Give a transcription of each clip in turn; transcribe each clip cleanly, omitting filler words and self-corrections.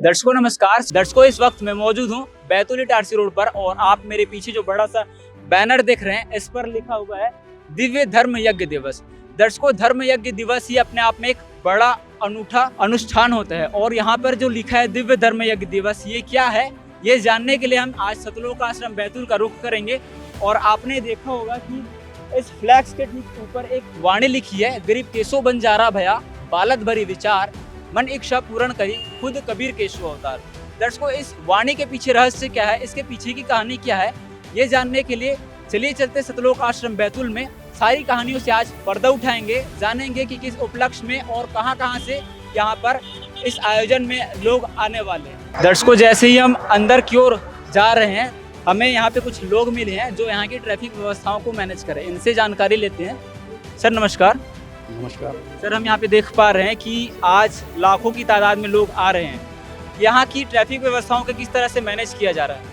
दर्शकों नमस्कार। दर्शकों इस वक्त मैं मौजूद हूँ बैतूल इटारसी रोड पर और आप मेरे पीछे जो बड़ा सा बैनर देख रहे हैं इस पर लिखा हुआ है दिव्य धर्म यज्ञ दिवस। दर्शकों धर्म यज्ञ दिवस ही अपने आप में एक बड़ा अनूठा अनुष्ठान होता है और यहाँ पर जो लिखा है दिव्य धर्म यज्ञ दिवस ये क्या है ये जानने के लिए हम आज सतलोक आश्रम बैतूल का रुख करेंगे। और आपने देखा होगा कि इस फ्लैक्स के ठीक ऊपर एक वाणी लिखी है, गरीब केसो बंजारा भया बालत भरी विचार मन इच्छा पूर्ण करी खुद कबीर केशव अवतार। दर्शकों इस वाणी के पीछे रहस्य क्या है, इसके पीछे की कहानी क्या है, ये जानने के लिए चलिए चलते सतलोक आश्रम बैतूल में। सारी कहानियों से आज पर्दा उठाएंगे, जानेंगे कि किस उपलक्ष्य में और कहां से यहाँ पर इस आयोजन में लोग आने वाले हैं। दर्शकों जैसे ही हम अंदर की ओर जा रहे हैं हमें यहाँ पे कुछ लोग मिले हैं जो यहाँ की ट्रैफिक व्यवस्थाओं को मैनेज करें, इनसे जानकारी लेते हैं। सर नमस्कार। नमस्कार सर हम यहाँ पे देख पा रहे हैं कि आज लाखों की तादाद में लोग आ रहे हैं, यहाँ की ट्रैफिक व्यवस्थाओं को किस तरह से मैनेज किया जा रहा है?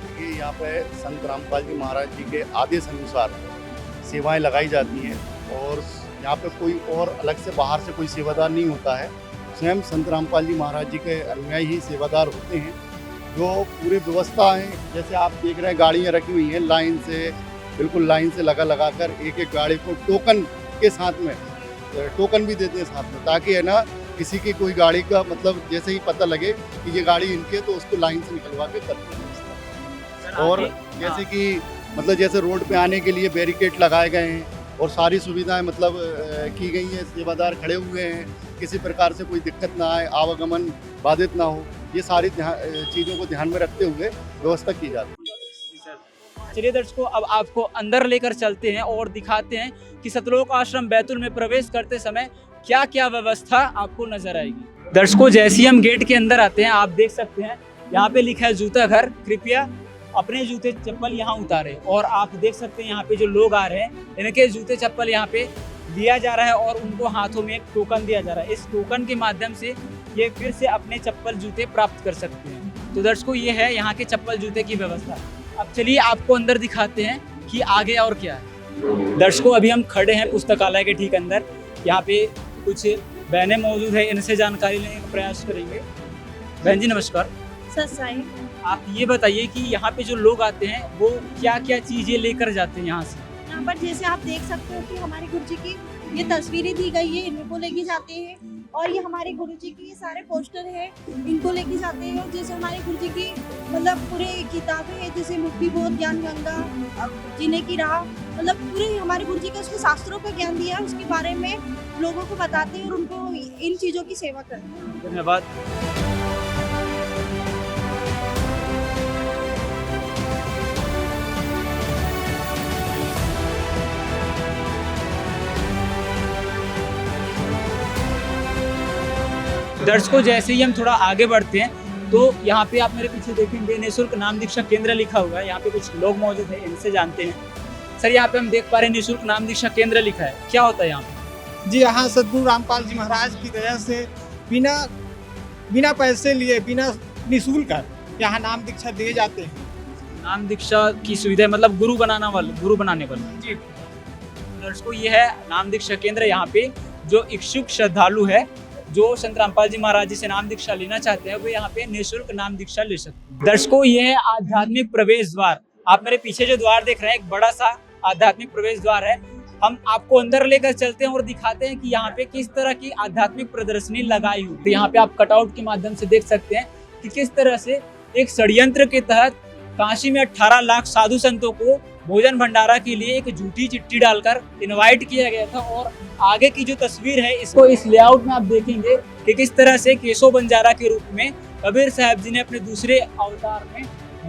देखिए यहाँ पे संत रामपाल जी महाराज जी के आदेश अनुसार सेवाएं लगाई जाती हैं और यहाँ पे कोई और अलग से बाहर से कोई सेवादार नहीं होता है। स्वयं संत रामपाल जी महाराज जी के अनुयायी ही सेवादार होते हैं जो पूरे व्यवस्था है। जैसे आप देख रहे हैं गाड़ियाँ रखी हुई हैं लाइन से, बिल्कुल लाइन से लगा कर एक एक गाड़ी को टोकन के साथ में टोकन भी देते हैं साथ में, ताकि है ना किसी की कोई गाड़ी का मतलब जैसे ही पता लगे कि ये गाड़ी इनकी है तो उसको लाइन से निकलवा के करते हैं। और जैसे कि मतलब जैसे रोड पे आने के लिए बैरिकेड लगाए गए हैं और सारी सुविधाएं मतलब की गई हैं, सेवादार खड़े हुए हैं, किसी प्रकार से कोई दिक्कत ना आए, आवागमन बाधित ना हो, ये सारी चीज़ों को ध्यान में रखते हुए व्यवस्था की जाती है। चलिए दर्शकों अब आपको अंदर लेकर चलते हैं और दिखाते हैं कि सतलोक आश्रम बैतूल में प्रवेश करते समय क्या क्या व्यवस्था आपको नजर आएगी। दर्शकों जैसे ही हम गेट के अंदर आते हैं आप देख सकते हैं यहाँ पे लिखा है जूता घर, कृपया अपने जूते चप्पल यहाँ उतारे। और आप देख सकते हैं यहाँ पे जो लोग आ रहे हैं इनके जूते चप्पल यहाँ पे दिया जा रहा है और उनको हाथों में एक टोकन दिया जा रहा है। इस टोकन के माध्यम से ये फिर से अपने चप्पल जूते प्राप्त कर सकते हैं। तो दर्शकों ये है यहाँ के चप्पल जूते की व्यवस्था। अब चलिए आपको अंदर दिखाते हैं कि आगे और क्या है। दर्शकों अभी हम खड़े हैं पुस्तकालय के ठीक अंदर, यहाँ पे कुछ बहनें मौजूद है, इनसे जानकारी लेने का प्रयास करेंगे। बहन जी नमस्कार। सर आप ये बताइए कि यहाँ पे जो लोग आते हैं वो क्या क्या चीजें लेकर जाते हैं यहाँ से? यहाँ पर जैसे आप देख सकते हो कि हमारे गुरुजी की ये तस्वीरें दी गई है, इनको लेके जाते हैं। और ये हमारे गुरुजी की ये सारे पोस्टर हैं, इनको लेके जाते हैं। जैसे हमारे गुरुजी की मतलब पूरे किताबें हैं, जैसे मुक्ति बोध, ज्ञान गंगा, जीने की राह, मतलब पूरे हमारे गुरुजी का उसके शास्त्रों का ज्ञान दिया है, उसके बारे में लोगों को बताते हैं और उनको इन चीज़ों की सेवा करते हैं। धन्यवाद। दर्शकों जैसे ही हम थोड़ा आगे बढ़ते हैं तो यहाँ पे आप मेरे पीछे देखेंगे निःशुल्क नाम दीक्षा केंद्र लिखा हुआ है। यहाँ पे कुछ लोग मौजूद हैं, इनसे जानते हैं। सर यहाँ पे हम देख पा रहे हैं निःशुल्क नाम दीक्षा केंद्र लिखा है, क्या होता है यहाँ पे? जी यहाँ सद्गुरु रामपाल जी महाराज की दया से बिना पैसे लिए, बिना निःशुल्क यहाँ नाम दीक्षा दिए जाते हैं। नाम दीक्षा की सुविधा मतलब गुरु बनाने वाले। जी दर्शकों ये है नाम दीक्षा केंद्र। यहाँ पे जो इच्छुक श्रद्धालु है जो संत रामपाल जी महाराज जी से नाम दीक्षा लेना चाहते हैं वो यहाँ पे निःशुल्क नाम दीक्षा ले सकते हैं। दर्शकों ये है आध्यात्मिक प्रवेश द्वार। आप मेरे पीछे जो द्वार देख रहे हैं एक बड़ा सा आध्यात्मिक प्रवेश द्वार है। हम आपको अंदर लेकर चलते हैं और दिखाते हैं कि यहाँ पे किस तरह की आध्यात्मिक प्रदर्शनी लगाई हुई। तो यहाँ पे आप कटआउट के माध्यम से देख सकते हैं कि किस तरह से एक षड्यंत्र के तहत काशी में 18 लाख साधु संतों को भोजन भंडारा के लिए एक झूठी चिट्ठी डालकर इनवाइट किया गया था। और आगे की जो तस्वीर है इसको इस लेआउट में आप देखेंगे कि किस तरह से केशव बंजारा के रूप में कबीर साहब जी ने अपने दूसरे अवतार में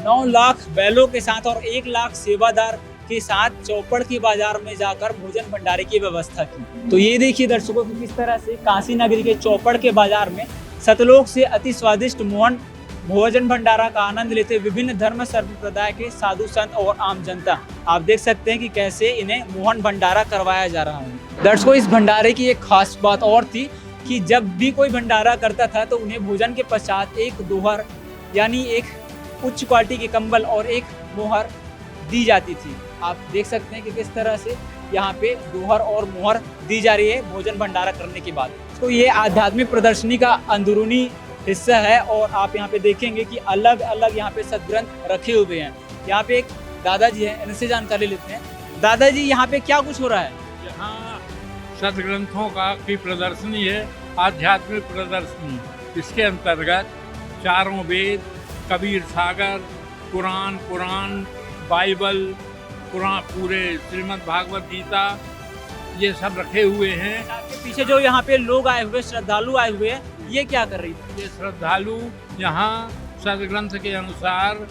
9 लाख बैलों के साथ और 1 लाख सेवादार के साथ चौपड़ के बाजार में जाकर भोजन भंडारे की व्यवस्था की। तो ये देखिए दर्शकों कि किस तरह से काशी नगरी के चौपड़ के बाजार में सतलोक से अति स्वादिष्ट मोहन भोजन भंडारा का आनंद लेते विभिन्न धर्म संप्रदाय के साधु संत और आम जनता। आप देख सकते हैं कि कैसे इन्हें मोहन भंडारा करवाया जा रहा है। दर्शकों इस भंडारे की एक खास बात और थी कि जब भी कोई भंडारा करता था तो उन्हें भोजन के पश्चात एक दोहर यानी एक उच्च क्वालिटी के कंबल और एक मोहर दी जाती थी। आप देख सकते हैं कि किस तरह से यहाँ पे दोहर और मोहर दी जा रही है भोजन भंडारा करने के बाद। तो ये आध्यात्मिक प्रदर्शनी का अंदरूनी हिस्सा है। और आप यहाँ पे देखेंगे कि अलग अलग यहाँ पे सदग्रंथ रखे हुए हैं। यहाँ पे एक दादाजी हैं, इनसे जानकारी लेते हैं। दादाजी, यहाँ पे क्या कुछ हो रहा है? यहाँ सदग्रंथों की प्रदर्शनी है, आध्यात्मिक प्रदर्शनी। इसके अंतर्गत चारों वेद, कबीर सागर, कुरान, पुराण, बाइबल, पुराण, पूरे श्रीमद् भागवत गीता, ये सब रखे हुए हैं। आपके पीछे जो यहाँ पे लोग आए हुए, श्रद्धालु आए हुए हैं, ये क्या कर रही है? ये श्रद्धालु यहाँ सदग्रंथ के अनुसार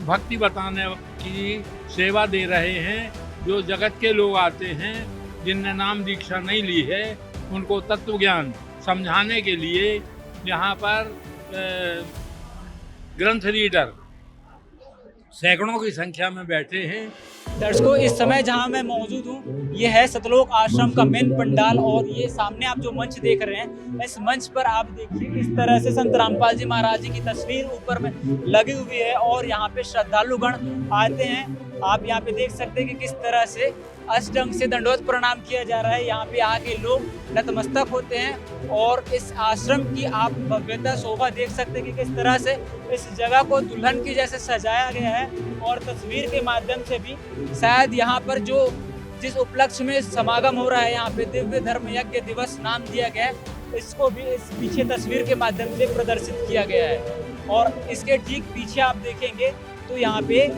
भक्ति बताने की सेवा दे रहे हैं। जो जगत के लोग आते हैं जिनने नाम दीक्षा नहीं ली है, उनको तत्व ज्ञान समझाने के लिए यहाँ पर ग्रंथ रीडर सैकड़ों की संख्या में बैठे हैं। दर्शकों, इस समय जहां मैं मौजूद हूं, ये है सतलोक आश्रम का मेन पंडाल। और ये सामने आप जो मंच देख रहे हैं, इस मंच पर आप देखिए किस तरह से संत रामपाल जी महाराज जी की तस्वीर ऊपर में लगी हुई है और यहाँ पे श्रद्धालुगण आते हैं। आप यहाँ पे देख सकते हैं कि किस तरह से अष्टंग से दंडवत प्रणाम किया जा रहा है। यहाँ पे आके लोग नतमस्तक होते हैं और इस आश्रम की आप भव्यता शोभा देख सकते हैं कि किस तरह से इस जगह को दुल्हन की जैसे सजाया गया है। और तस्वीर के माध्यम से भी शायद यहाँ पर जो जिस उपलक्ष्य में समागम हो रहा है, यहाँ पे दिव्य धर्म यज्ञ दिवस नाम दिया गया है, इसको भी इस पीछे तस्वीर के माध्यम से प्रदर्शित किया गया है। और इसके ठीक पीछे आप देखेंगे तो यहाँ पे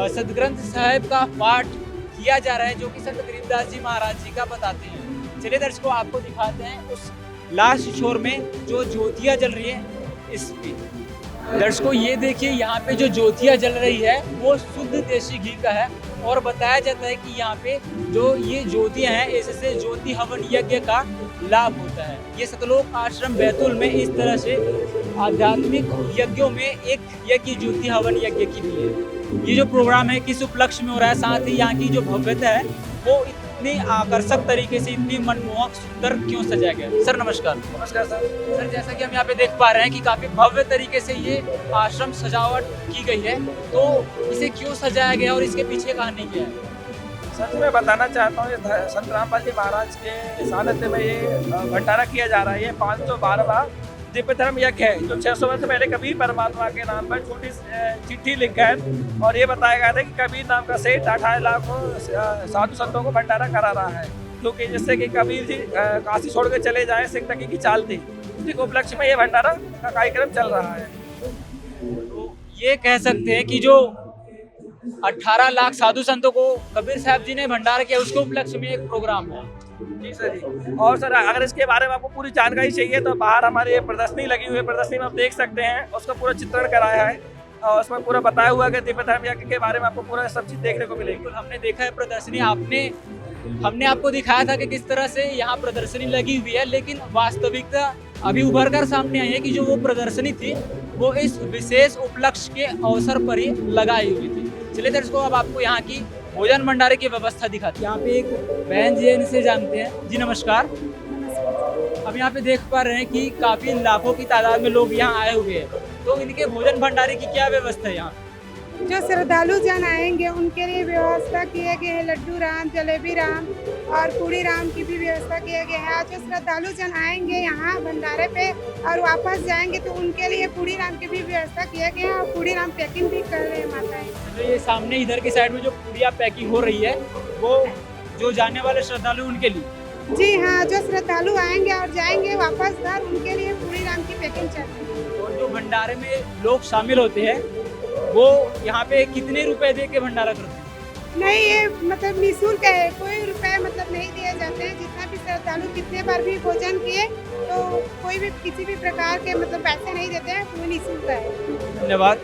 सदग्रंथ साहिब का पाठ किया जा रहा है, जो कि संत गरीबदास जी महाराज जी का बताते हैं। चलिए दर्शकों, आपको दिखाते हैं उस लास्ट छोर में जो ज्योतियाँ जल रही है। इस पे दर्शकों ये देखिए, यहाँ पे जो ज्योतियाँ जल रही है वो शुद्ध देसी घी का है। और बताया जाता है कि यहाँ पे जो ये ज्योतियाँ हैं, इससे ज्योति हवन यज्ञ का लाभ होता है। ये सतलोक आश्रम बैतूल में इस तरह से आध्यात्मिक यज्ञों में एक यज्ञ ज्योति हवन यज्ञ की भी है। ये जो प्रोग्राम है किस उपलक्ष्य में हो रहा है, साथ ही यहाँ की जो भव्यता है वो इतनी आकर्षक तरीके से, इतनी मनमोहक सुंदर क्यों सजाया गया? सर नमस्कार। नमस्कार सर। जैसा कि हम यहाँ पे देख पा रहे हैं कि काफी भव्य तरीके से ये आश्रम सजावट की गई है, तो इसे क्यों सजाया गया और इसके पीछे कहानी क्या है? सर मैं बताना चाहता हूँ, ये संत रामपाल जी महाराज के सानिध्य में ये भंडारा किया जा रहा है। ये 512वां दिव्य धर्म यज्ञ है, जो 600 वर्ष पहले कबीर परमात्मा के नाम पर छोटी चिट्ठी लिखकर, और ये बताया गया था कि कबीर नाम का सेठ 18 लाख साधु संतों को भंडारा करा रहा है, क्योंकि जिससे कि कबीर जी काशी छोड़ कर चले जाए, सिख टकी की चाल थी। उसी उपलक्ष्य में ये भंडारा का कार्यक्रम चल रहा है। तो ये कह सकते हैं कि जो 18 लाख साधु संतों को कबीर साहब जी ने भंडारा किया, उसके उपलक्ष्य में एक प्रोग्राम है। जी सर जी। और सर अगर इसके बारे में आपको पूरी जानकारी चाहिए तो बाहर हमारे प्रदर्शनी लगी हुई है, प्रदर्शनी में आप देख सकते हैं, उसका पूरा चित्रण कराया है और उसमें पूरा बताया हुआ है कि दिव्य धर्म यज्ञ के बारे में आपको पूरा सब चीज़ देखने को मिलेगी। हमने देखा है प्रदर्शनी, हमने आपको दिखाया था कि किस तरह से यहाँ प्रदर्शनी लगी हुई है, लेकिन वास्तविकता अभी उभर कर सामने आई है कि जो वो प्रदर्शनी थी वो इस विशेष उपलक्ष्य के अवसर पर ही लगाई हुई थी। चलिए दर्शकों, अब आपको यहाँ की भोजन भंडारे की व्यवस्था दिखाते हैं। यहाँ पे एक बहन जी है, इनसे जानते हैं। जी नमस्कार। अब यहाँ पे देख पा रहे हैं कि काफी लाखों की तादाद में लोग यहाँ आए हुए हैं, तो इनके भोजन भंडारे की क्या व्यवस्था है यहाँ? जो श्रद्धालु जन आएंगे उनके लिए व्यवस्था किए गए हैं, लड्डू राम, जलेबी राम और पूड़ी राम की भी व्यवस्था किए गए हैं। जो श्रद्धालु जन आएंगे यहाँ भंडारे पे और वापस जाएंगे तो उनके लिए पूड़ी राम की भी व्यवस्था किए गए हैं और पूड़ी राम पैकिंग भी कर रहे हैं माताएं। तो ये सामने इधर की साइड में जो पूड़िया पैकिंग हो रही है, वो जो जाने वाले श्रद्धालु उनके लिए? जी हाँ, जो श्रद्धालु आएंगे और जाएंगे वापस घर, उनके लिए पूड़ी राम की पैकिंग चल रही है। और जो भंडारे में लोग शामिल होते हैं वो यहाँ पे कितने रुपए दे के भंडारा करते हैं? नहीं, ये मतलब निःशुल्क है, कोई रुपए मतलब नहीं दिए जाते हैं। जितना भी श्रद्धालु कितने बार भी भोजन किए तो कोई भी किसी भी प्रकार के मतलब पैसे नहीं देते हैं, वो निःशुल्क है। धन्यवाद।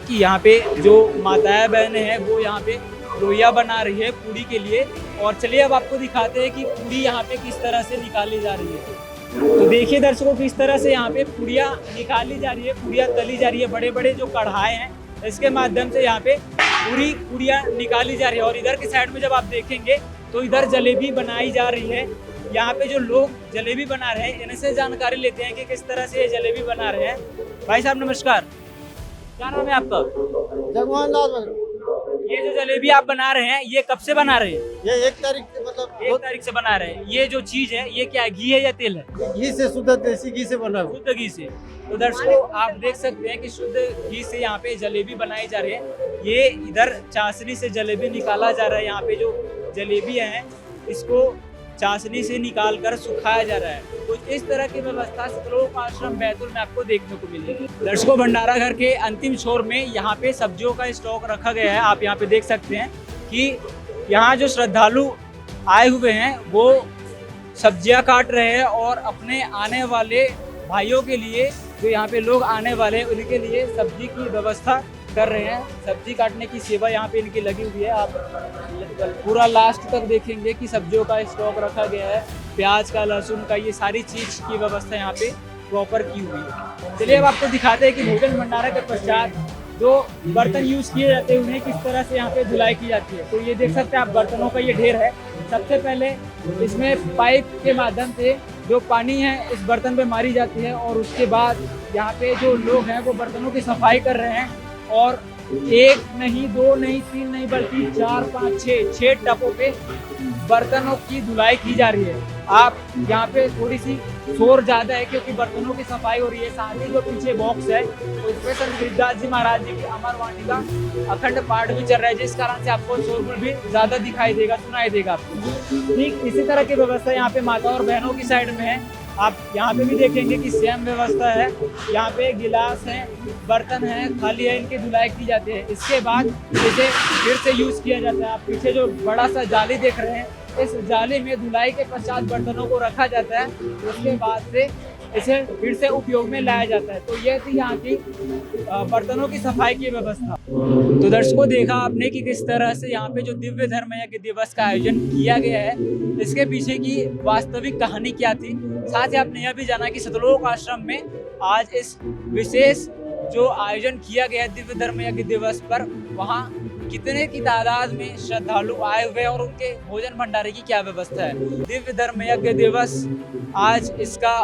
कि यहाँ पे जो माताएं बहनें हैं वो यहाँ पे लोहिया बना रही है पूड़ी के लिए। और चलिए अब आपको दिखाते हैं कि पूड़ी यहाँ पे किस तरह से निकाली जा रही है। तो देखिए दर्शकों, किस तरह से यहाँ पे पूड़ियाँ निकाली जा रही है, पूड़ियाँ तली जा रही है। बड़े बड़े जो कढ़ाई हैं इसके माध्यम से यहाँ पे पूरी पूड़ियाँ निकाली जा रही है। और इधर की साइड में जब आप देखेंगे तो इधर जलेबी बनाई जा रही है। यहाँ पे जो लोग जलेबी बना रहे हैं इनसे जानकारी लेते हैं कि किस तरह से ये जलेबी बना रहे हैं। भाई साहब नमस्कार, क्या नाम है आपका? जगमोहन दास। ये जो जलेबी आप बना रहे हैं ये कब से बना रहे हैं? ये 1 तारीख से मतलब 1 तारीख से बना रहे हैं। ये जो चीज है ये क्या है, घी है या तेल है? घी से शुद्ध देसी घी से बना हुआ। शुद्ध घी से। तो दर्शकों आप देख सकते हैं कि शुद्ध घी से यहाँ पे जलेबी बनाई जा रही है। ये इधर चाशनी से जलेबी निकाला जा रहा है। यहाँ पे जो जलेबी है इसको चाशनी से निकाल कर सुखाया जा रहा है। तो इस तरह की व्यवस्था सतलोक आश्रम बैतूल में आपको देखने को मिलेगी। दर्शकों भंडारा घर के अंतिम छोर में यहाँ पे सब्जियों का स्टॉक रखा गया है। आप यहाँ पे देख सकते हैं कि यहाँ जो श्रद्धालु आए हुए हैं वो सब्जियां काट रहे हैं और अपने आने वाले भाइयों के लिए, जो यहाँ पे लोग आने वाले हैं उनके लिए सब्जी की व्यवस्था कर रहे हैं। सब्जी काटने की सेवा यहाँ पे इनकी लगी हुई है। आप पूरा लास्ट तक देखेंगे कि सब्जियों का स्टॉक रखा गया है, प्याज का, लहसुन का, ये सारी चीज की व्यवस्था यहाँ पे प्रॉपर की हुई है। चलिए अब आपको दिखाते हैं कि भोजन भंडारा के पश्चात जो बर्तन यूज किए जाते हैं उन्हें किस तरह से यहाँ पे धुलाई की जाती है। तो ये देख सकते हैं आप, बर्तनों का ये ढेर है। सबसे पहले इसमें पाइप के माध्यम से जो पानी है इस बर्तन पे मारी जाती है और उसके बाद यहाँ पे जो लोग हैं वो बर्तनों की सफाई कर रहे हैं और 1 नहीं 2 नहीं 3 नहीं बल्कि 4 5 6 टपों पे बर्तनों की धुलाई की जा रही है। आप यहाँ पे थोड़ी सी शोर ज्यादा है क्योंकि बर्तनों की सफाई हो रही है। साथ ही जो पीछे बॉक्स है तो इसमें संत गिरिदास जी महाराज जी की अमर वाणी का अखंड पाठ भी चल रहा है, जिस कारण से आपको शोरगुल भी ज्यादा दिखाई देगा, सुनाई देगा आपको। ठीक इसी तरह की व्यवस्था यहाँ पे माता और बहनों की साइड में है। आप यहाँ पे भी देखेंगे कि सेम व्यवस्था है। यहाँ पे गिलास है, बर्तन है, थाली है, इनकी धुलाई की जाती है। इसके बाद इसे फिर से यूज किया जाता है। आप पीछे जो बड़ा सा जाली देख रहे हैं, इस जाली में धुलाई के पश्चात बर्तनों को रखा जाता है। उसके बाद से इसे फिर से उपयोग में लाया जाता है। तो ये थी यहाँ की बर्तनों की सफाई की व्यवस्था। तो दर्शकों देखा आपने कि किस तरह से यहाँ पे जो दिव्य धर्म यज्ञ दिवस का आयोजन किया गया है, इसके पीछे की वास्तविक कहानी क्या थी। साथ ही आपने यह भी जाना कि सतलोक आश्रम में आज इस विशेष जो आयोजन किया गया है दिव्य धर्म यज्ञ दिवस पर, वहाँ कितने की तादाद में श्रद्धालु आए हुए और उनके भोजन भंडारे की क्या व्यवस्था है। दिव्य धर्म यज्ञ दिवस आज इसका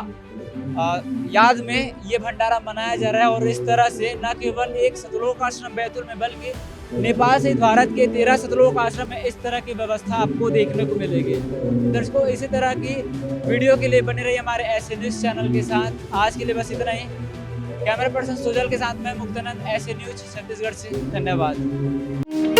याद में ये भंडारा मनाया जा रहा है और इस तरह से न केवल एक सतलोक आश्रम बैतूल में बल्कि नेपाल सहित भारत के 13 सतलोक आश्रम में इस तरह की व्यवस्था आपको देखने को मिलेगी। दर्शकों इसी तरह की वीडियो के लिए बने रहिए हमारे ऐसे न्यूज चैनल के साथ। आज के लिए बस इतना ही। कैमरा पर्सन सुजल के साथ मैं मुक्तानंद, ऐसे न्यूज छत्तीसगढ़ से। धन्यवाद।